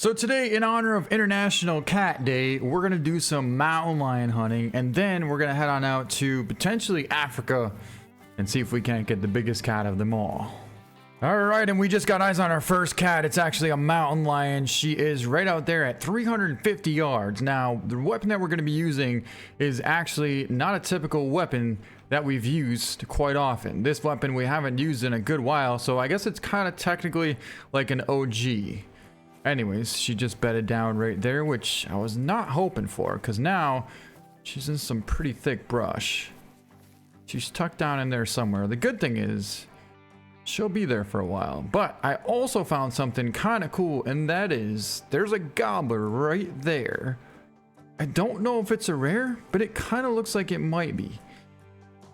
So today, in honor of International Cat Day, we're going to do some mountain lion hunting, and then we're going to head on out to potentially Africa and see if we can't get the biggest cat of them all. Alright, and we just got eyes on our first cat. It's actually a mountain lion. She is right out there at 350 yards. Now, the weapon that we're going to be using is actually not a typical weapon that we've used quite often. This weapon we haven't used in a good while, so I guess it's kind of technically like an OG. Anyways, she just bedded down right there, which I was not hoping for, because now she's in some pretty thick brush. She's tucked down in there somewhere. The good thing is she'll be there for a while. But I also found something kind of cool, and that is there's a gobbler right there. I don't know if it's a rare, but it kind of looks like it might be.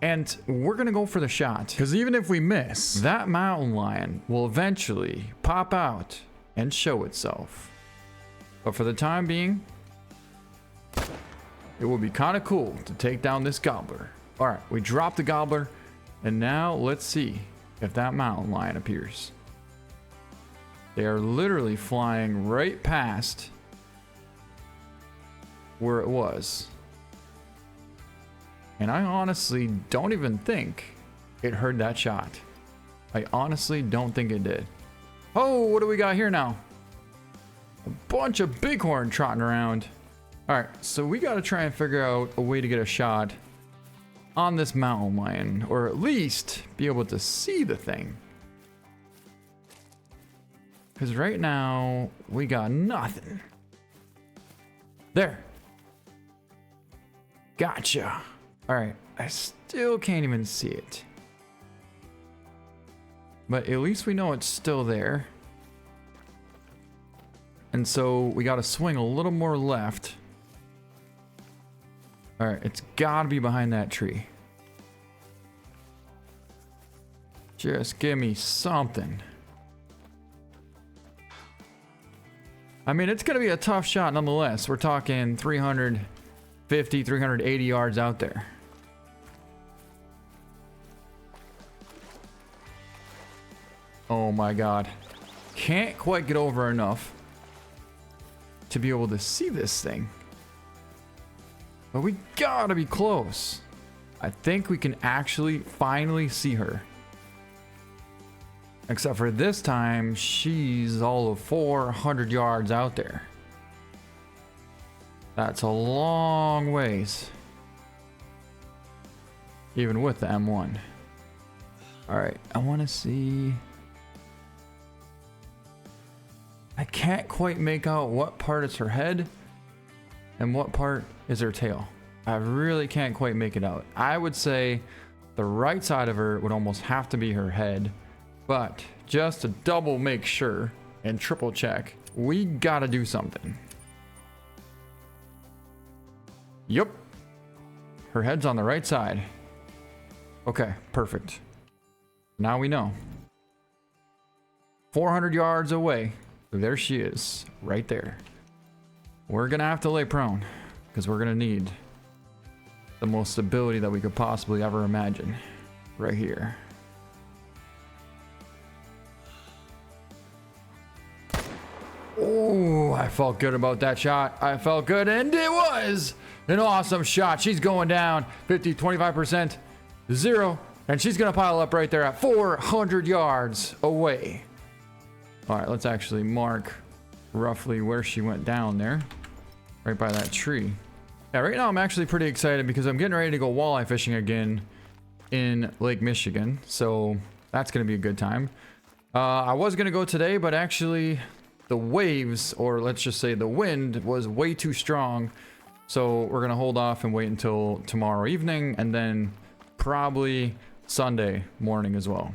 And we're going to go for the shot, because even if we miss, that mountain lion will eventually pop out and show itself. But for the time being, it will be kind of cool to take down this gobbler. All right, we dropped the gobbler, and now let's see if that mountain lion appears. They are literally flying right past where it was. And I honestly don't even think it heard that shot. I honestly don't think it did. Oh, what do we got here now? A bunch of bighorn trotting around. All right, so we got to try and figure out a way to get a shot on this mountain lion, or at least be able to see the thing. Because right now, we got nothing. There. Gotcha. All right, I still can't even see it. But at least we know it's still there. And so we got to swing a little more left. All right, it's got to be behind that tree. Just give me something. I mean, it's going to be a tough shot nonetheless. We're talking 350, 380 yards out there. Oh my God. Can't quite get over enough to be able to see this thing. But we gotta be close. I think we can actually finally see her. Except for this time, she's all of 400 yards out there. That's a long ways. Even with the M1. Alright, I want to see. I can't quite make out what part is her head and what part is her tail. I really can't quite make it out. I would say the right side of her would almost have to be her head, but just to double make sure and triple check, we gotta do something. Yup. Her head's on the right side. Okay, perfect. Now we know. 400 yards away. There she is, right there. We're gonna have to lay prone, because we're gonna need the most stability that we could possibly ever imagine. Right here. Oh, I felt good about that shot. I felt good, and it was an awesome shot. She's going down 50, 25%, 0, and she's gonna pile up right there at 400 yards away. All right, let's actually mark roughly where she went down there. Right by that tree. Yeah, right now I'm actually pretty excited because I'm getting ready to go walleye fishing again in Lake Michigan. So that's going to be a good time. I was going to go today, but actually the waves, or let's just say the wind, was way too strong. So we're going to hold off and wait until tomorrow evening, and then probably Sunday morning as well.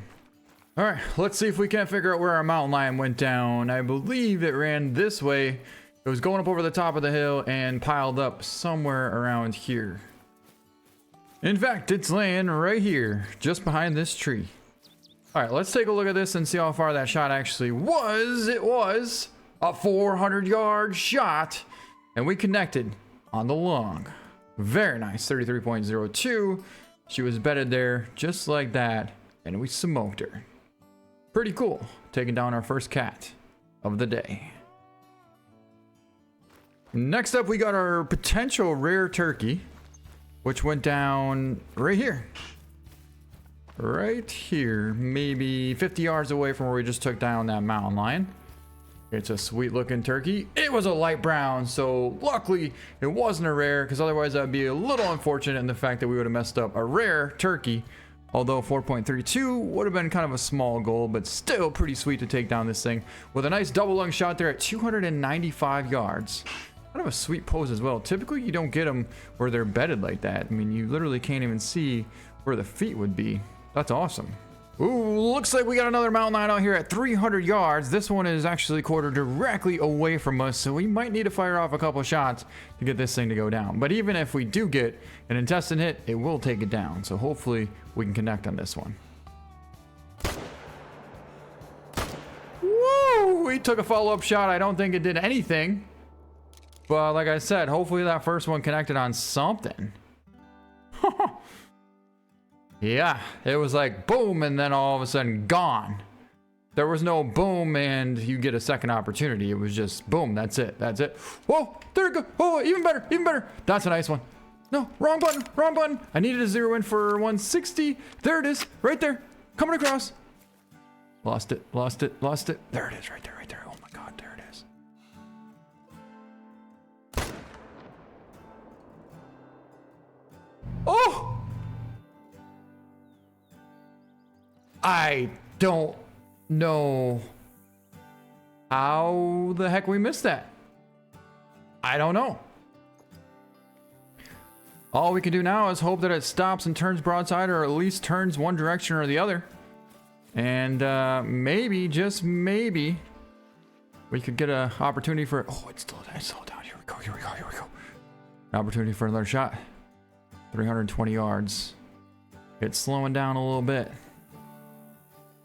All right, let's see if we can't figure out where our mountain lion went down. I believe it ran this way. It was going up over the top of the hill and piled up somewhere around here. In fact, it's laying right here, just behind this tree. All right, let's take a look at this and see how far that shot actually was. It was a 400-yard shot, and we connected on the long. Very nice, 33.02. She was bedded there just like that, and we smoked her. Pretty cool, taking down our first cat of the day. Next up, we got our potential rare turkey, which went down right here. Right here, maybe 50 yards away from where we just took down that mountain lion. It's a sweet looking turkey. It was a light brown, so luckily it wasn't a rare, because otherwise that would be a little unfortunate in the fact that we would have messed up a rare turkey. Although 4.32 would have been kind of a small goal, but still pretty sweet to take down this thing with a nice double lung shot there at 295 yards. Kind of a sweet pose as well. Typically you don't get them where they're bedded like that. I mean, you literally can't even see where the feet would be. That's awesome. Ooh, looks like we got another mountain lion out here at 300 yards. This one is actually quartered directly away from us, so we might need to fire off a couple shots to get this thing to go down. But even if we do get an intestine hit, it will take it down. So hopefully we can connect on this one. Woo! We took a follow-up shot. I don't think it did anything. But like I said, hopefully that first one connected on something. Yeah, it was like boom, and then all of a sudden gone. There was no boom and you get a second opportunity. It was just boom, that's it, that's it. Whoa, there it goes. Oh, even better, even better. That's a nice one. No, wrong button, wrong button. I needed a zero in for 160. There it is, right there, coming across. Lost it, lost it, lost it. There it is, right there, right there. Oh my God, there it is. Oh! I don't know how the heck we missed that. I don't know. All we can do now is hope that it stops and turns broadside, or at least turns one direction or the other. And maybe, just maybe, we could get an opportunity for... Oh, it's still down. Here we go, here we go, here we go. An opportunity for another shot. 320 yards. It's slowing down a little bit.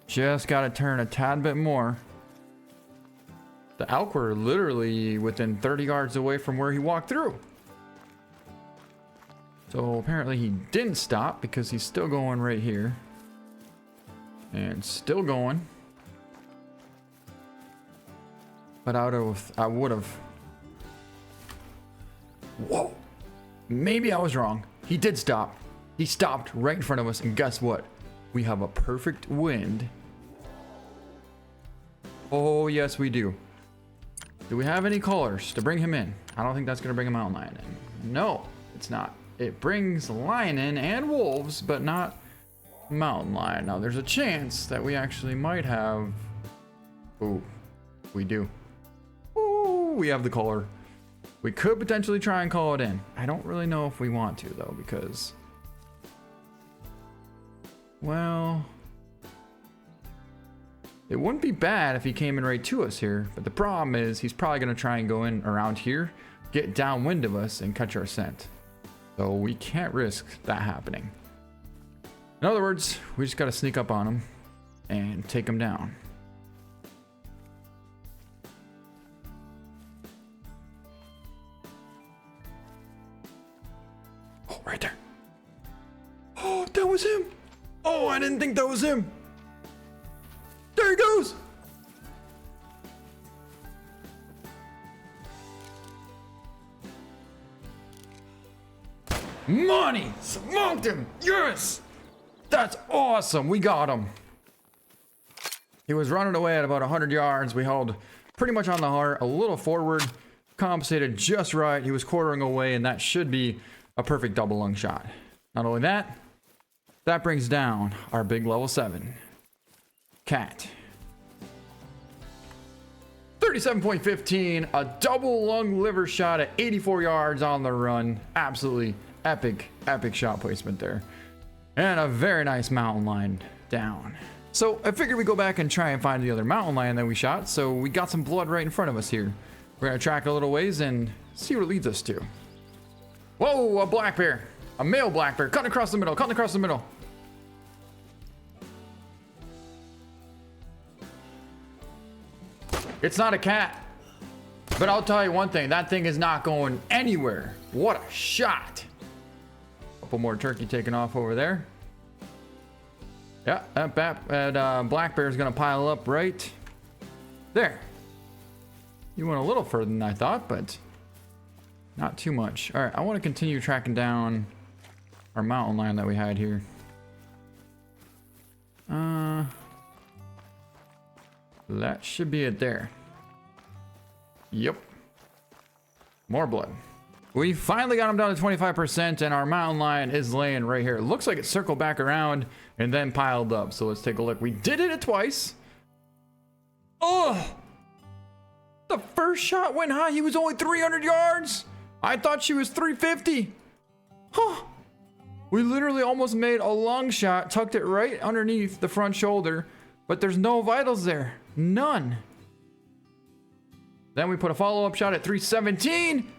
Just got to turn a tad bit more. The elk were literally within 30 yards away from where he walked through. So apparently he didn't stop because he's still going right here. And still going. But I would have. Whoa. Maybe I was wrong. He did stop. He stopped right in front of us, and guess what? We have a perfect wind. Oh, yes, we do. Do we have any colors to bring him in? I don't think that's going to bring a mountain lion in. No, it's not. It brings lion in and wolves, but not mountain lion. Now, there's a chance that we actually might have... Ooh, we do. Ooh, we have the color. We could potentially try and call it in. I don't really know if we want to, though, because... Well... It wouldn't be bad if he came in right to us here, but the problem is he's probably going to try and go in around here, get downwind of us, and catch our scent. So we can't risk that happening. In other words, we just got to sneak up on him and take him down. Oh, right there. Oh, that was him. Oh, I didn't think that was him. There he goes! Money! Smoked him! Yes! That's awesome! We got him. He was running away at about 100 yards. We held pretty much on the heart, a little forward, compensated just right. He was quartering away, and that should be a perfect double lung shot. Not only that, that brings down our big level 7. Cat. 37.15, a double lung liver shot at 84 yards on the run. Absolutely epic shot placement there. And a very nice mountain lion down. So I figured we go back and try and find the other mountain lion that we shot. So we got some blood right in front of us here. We're gonna track a little ways and see what it leads us to. Whoa, a black bear. A male black bear, cutting across the middle, cutting across the middle. It's not a cat, but I'll tell you one thing, that thing is not going anywhere. What a shot. Couple more turkey taking off over there. Yeah, that black bear is gonna pile up right there. You went a little further than I thought, but Not too much. All right, I want to continue tracking down our mountain lion that we had here. That should be it there. Yep. More blood. We finally got him down to 25%, and our mountain lion is laying right here. It looks like it circled back around and then piled up. So let's take a look. We did it twice. Oh! The first shot went high. He was only 300 yards. I thought she was 350. Huh. We literally almost made a long shot, tucked it right underneath the front shoulder, but there's no vitals there. None. Then we put a follow-up shot at 317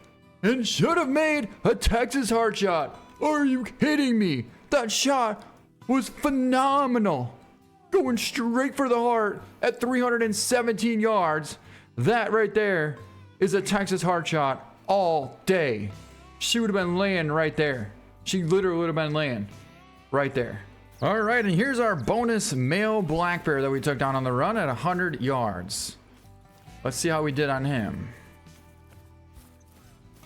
and should have made a Texas heart shot. Are you kidding me? That shot was phenomenal. Going straight for the heart at 317 yards. That right there is a Texas heart shot all day. She would have been laying right there. She literally would have been laying right there. All right, and here's our bonus male black bear that we took down on the run at 100 yards. Let's see how we did on him.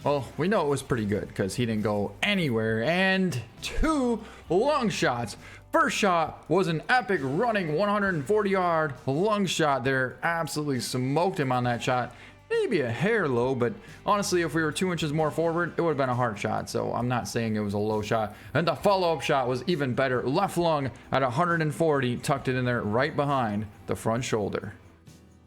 Well, we know it was pretty good because he didn't go anywhere. And 2 long shots. First shot was an epic running 140-yard long shot there. Absolutely smoked him on that shot. Maybe a hair low, but honestly, if we were 2 inches more forward, it would have been a hard shot. So I'm not saying it was a low shot. And the follow-up shot was even better. Left lung at 140, tucked it in there right behind the front shoulder.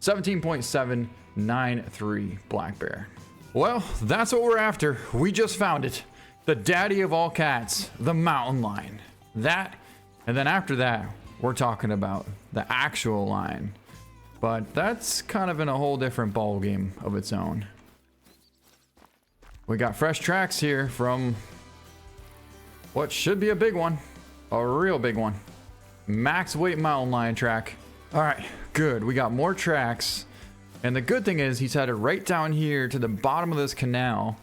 17.793 black bear. Well, that's what we're after. We just found it. The daddy of all cats, the mountain lion. That, and then after that, we're talking about the actual lion. But that's kind of in a whole different ball game of its own. We got fresh tracks here from what should be a big one. A real big one. Max weight mountain lion track. All right, good. We got more tracks. And the good thing is he's headed right down here to the bottom of this canal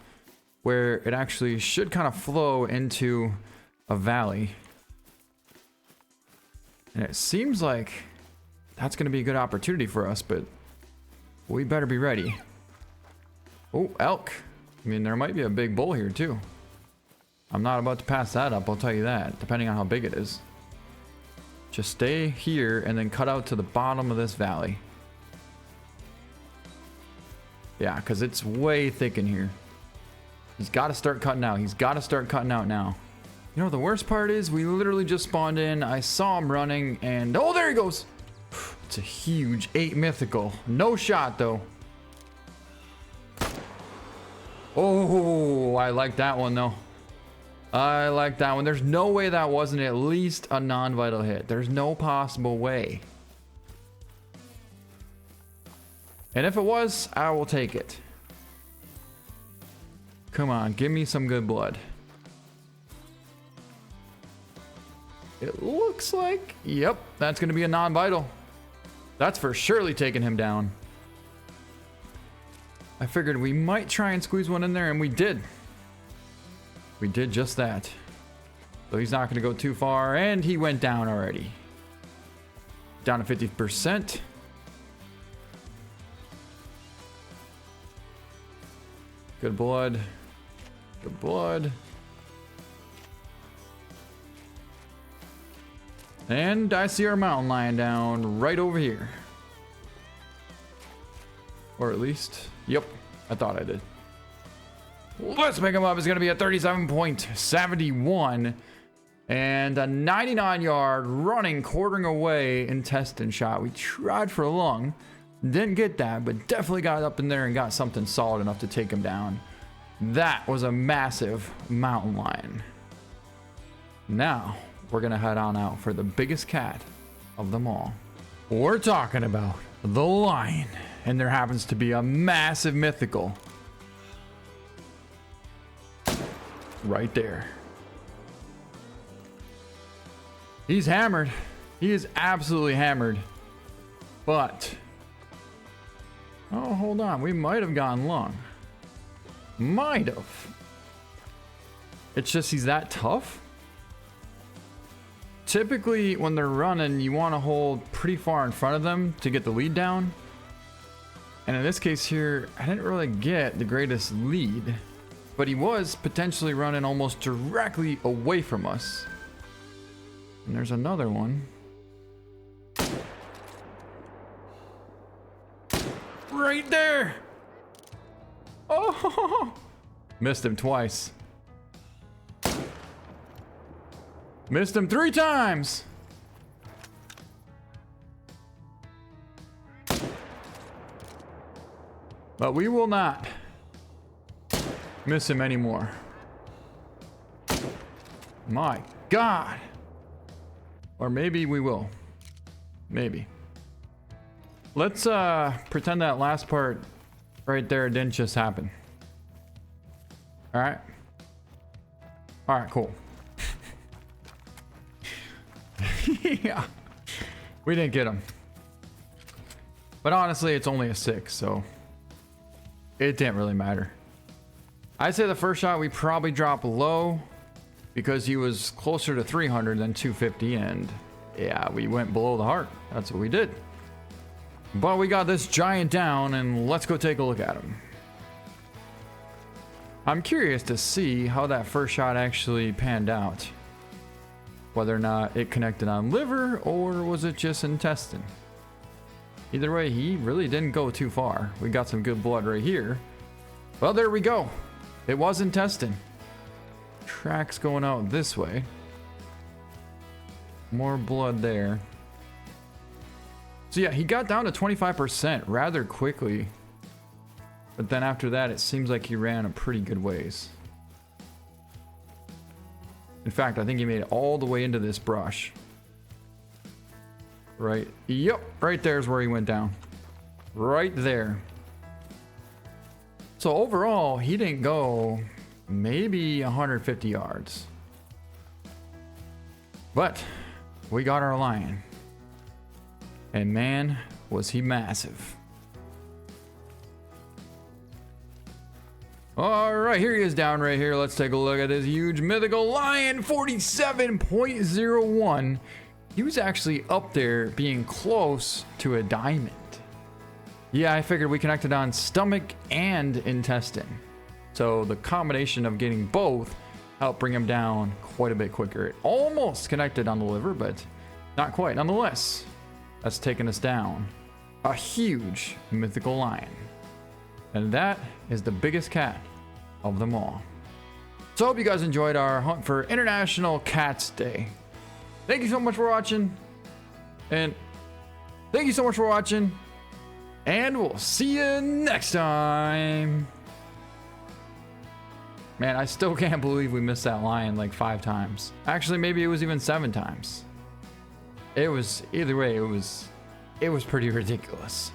where it actually should kind of flow into a valley. And it seems like that's going to be a good opportunity for us, but we better be ready. Oh, elk. I mean, there might be a big bull here too. I'm not about to pass that up, I'll tell you that, depending on how big it is. Just stay here and then cut out to the bottom of this valley. Yeah, because it's way thick in here. He's got to start cutting out. He's got to start cutting out now. You know, the worst part is we literally just spawned in. I saw him running and... oh, there he goes. It's a huge 8 mythical. No shot, though. Oh, I like that one, though. I like that one. There's no way that wasn't at least a non-vital hit. There's no possible way. And if it was, I will take it. Come on, give me some good blood. It looks like, yep, that's going to be a non-vital. That's for surely taking him down. I figured we might try and squeeze one in there, and we did. We did just that. So he's not going to go too far, and he went down already. Down to 50%. Good blood. Good blood. And I see our mountain lion down right over here. Or at least, yep, I thought I did. Let's pick him up. It's going to be a 37.71 and a 99-yard running, quartering away intestine shot. We tried for a lung. Didn't get that, but definitely got up in there and got something solid enough to take him down. That was a massive mountain lion. Now, we're going to head on out for the biggest cat of them all. We're talking about the lion, and there happens to be a massive mythical right there. He's hammered. He is absolutely hammered. But... oh, hold on. We might have gone long. Might have. It's just he's that tough. Typically, when they're running, you want to hold pretty far in front of them to get the lead down. And in this case here, I didn't really get the greatest lead. but he was potentially running almost directly away from us. And there's another one. Right there. Oh, missed him twice. Missed him 3 times. But we will not miss him anymore. My God. Or maybe we will. Maybe. Let's pretend that last part right there didn't just happen. All right. All right, cool. Yeah. We didn't get him. But honestly, it's only a 6, so it didn't really matter. I'd say the first shot we probably dropped low because he was closer to 300 than 250, and yeah, we went below the heart. That's what we did. But we got this giant down, and let's go take a look at him. I'm curious to see how that first shot actually panned out. Whether or not it connected on liver, or was it just intestine? Either way, he really didn't go too far. We got some good blood right here. Well, there we go. It was intestine. Tracks going out this way. More blood there. So yeah, he got down to 25% rather quickly. But then after that, it seems like he ran a pretty good ways. In fact, I think he made it all the way into this brush. Right, yep, right there's where he went down. Right there. So overall, he didn't go maybe 150 yards. But we got our lion. And man, was he massive. All right, here he is down right here. Let's take a look at this huge mythical lion, 47.01. He was actually up there being close to a diamond. Yeah, I figured we connected on stomach and intestine. So the combination of getting both helped bring him down quite a bit quicker. It almost connected on the liver, but not quite. Nonetheless, that's taken us down. A huge mythical lion. And that is the biggest cat of them all. So I hope you guys enjoyed our hunt for International Cats Day. Thank you so much for watching. And we'll see you next time. Man, I still can't believe we missed that lion like 5 times. Actually, maybe it was even 7 times. It was, either way, it was pretty ridiculous.